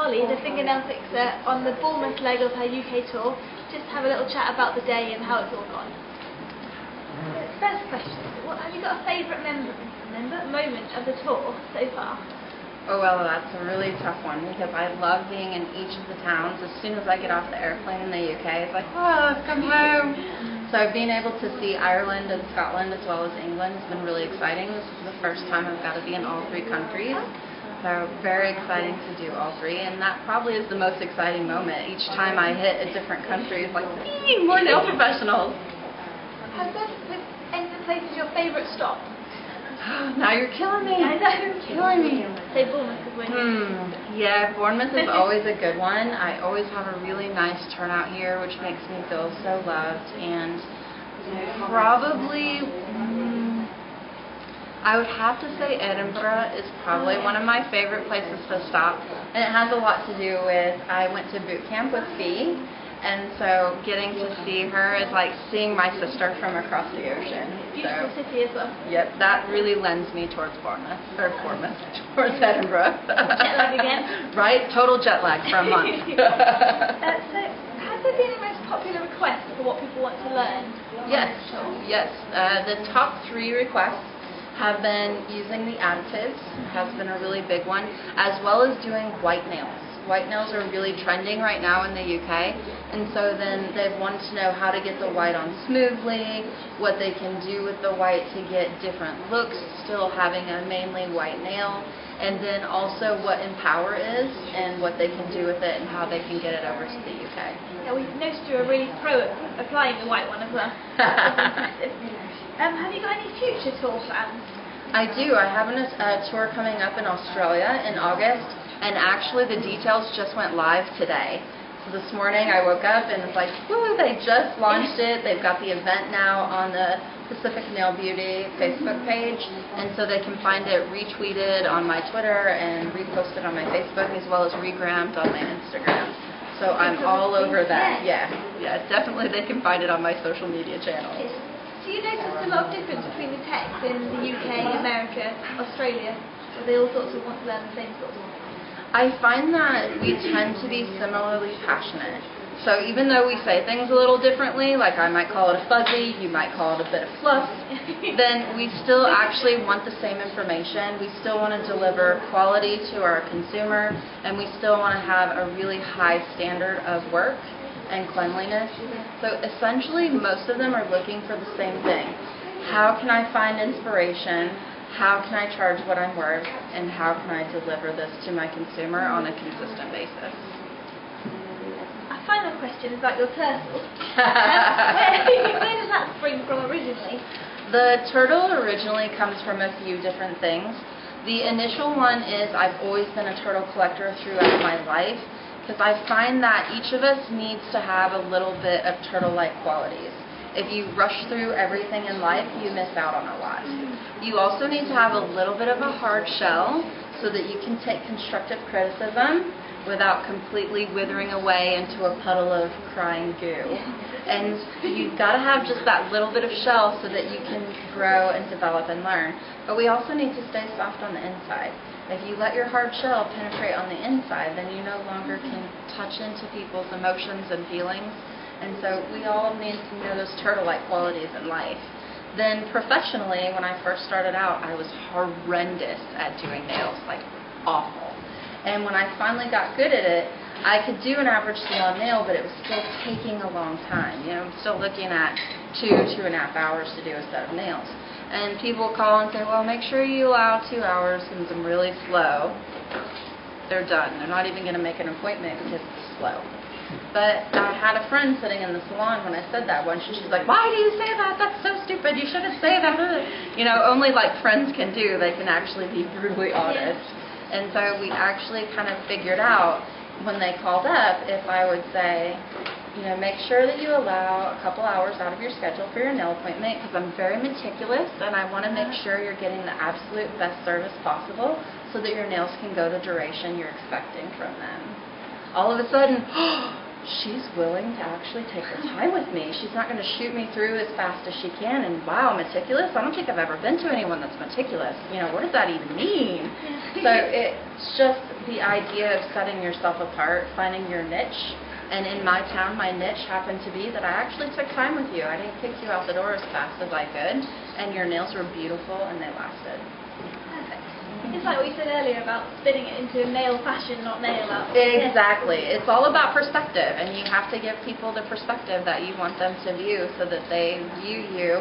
Holly, the fingernail fixer, on the Bournemouth leg of her UK tour, just to have a little chat about the day and how it's all gone. First question, have you got a favourite moment of the tour so far? Oh, well, that's a really tough one because I love being in each of the towns. As soon as I get off the airplane in the UK, it's like, oh, come home. So being able to see Ireland and Scotland as well as England has been really exciting. This is the first time I've got to be in all three countries. So very exciting to do all three, and that probably is the most exciting moment. Each time I hit a different country, it's like, yee, more nail professionals. Has any of the places your favourite stop? Now you're killing me. I know. Killing me. Say Bournemouth is winning. Yeah, Bournemouth is always a good one. I always have a really nice turnout here, which makes me feel so loved. And probably, I would have to say Edinburgh is probably one of my favorite places to stop. And it has a lot to do with, I went to boot camp with Fee. And so getting to see her is like seeing my sister from across the ocean. Beautiful city as well. Yep, that really lends me towards towards Edinburgh. Jet lag again. Right? Total jet lag for a month. So, has there been a most popular request for what people want to learn? Yes, yes. The top 3 requests have been using the additives, has been a really big one, as well as doing white nails. White nails are really trending right now in the UK, and so then they've wanted to know how to get the white on smoothly, what they can do with the white to get different looks, still having a mainly white nail, and then also what Empower is and what they can do with it and how they can get it over to the UK. Yeah, we've noticed you're really pro at applying the white one as well. Have you got any future tour plans? I do. I have a tour coming up in Australia in August. And actually the details just went live today. So this morning I woke up and it's like, woo, they just launched it. They've got the event now on the Pacific Nail Beauty Facebook page. And so they can find it retweeted on my Twitter and reposted on my Facebook, as well as regrammed on my Instagram. So I'm all over that. Yeah, definitely they can find it on my social media channels. Do you notice a lot of difference between the techs in the UK, America, Australia? Or they all sorts of want to learn the same sort of thing? I find that we tend to be similarly passionate. So even though we say things a little differently, like I might call it a fuzzy, you might call it a bit of fluff, then we still actually want the same information. We still want to deliver quality to our consumer, and we still want to have a really high standard of work and cleanliness. So essentially most of them are looking for the same thing. How can I find inspiration? How can I charge what I'm worth, and how can I deliver this to my consumer on a consistent basis? A final question is about your turtle. Where does that spring from originally? The turtle originally comes from a few different things. The initial one is I've always been a turtle collector throughout my life, because I find that each of us needs to have a little bit of turtle-like qualities. If you rush through everything in life, you miss out on a lot. You also need to have a little bit of a hard shell so that you can take constructive criticism without completely withering away into a puddle of crying goo. And you've got to have just that little bit of shell so that you can grow and develop and learn. But we also need to stay soft on the inside. If you let your hard shell penetrate on the inside, then you no longer can touch into people's emotions and feelings. And so we all need to know those turtle-like qualities in life. Then professionally, when I first started out, I was horrendous at doing nails, like awful. And when I finally got good at it, I could do an average salon nail, but it was still taking a long time. You know, I'm still looking at 2.5 hours to do a set of nails. And people call and say, well, make sure you allow 2 hours since I'm really slow. They're done. They're not even going to make an appointment because it's slow. But I had a friend sitting in the salon when I said that once, and she's like, why do you say that? That's so stupid. You shouldn't say that. You know, only like friends can do. They can actually be brutally honest. And so we actually kind of figured out when they called up if I would say, you know, make sure that you allow a couple hours out of your schedule for your nail appointment, because I'm very meticulous and I want to make sure you're getting the absolute best service possible so that your nails can go the duration you're expecting from them. All of a sudden, she's willing to actually take her time with me. She's not going to shoot me through as fast as she can. And wow, meticulous? I don't think I've ever been to anyone that's meticulous. What does that even mean? So it's just the idea of setting yourself apart, finding your niche. And in my town, my niche happened to be that I actually took time with you. I didn't kick you out the door as fast as I could. And your nails were beautiful and they lasted. Perfect. It's like what you said earlier about spinning it into nail fashion, not nail art. Exactly. It's all about perspective, and you have to give people the perspective that you want them to view so that they view you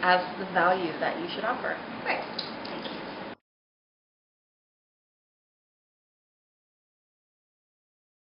as the value that you should offer. Great.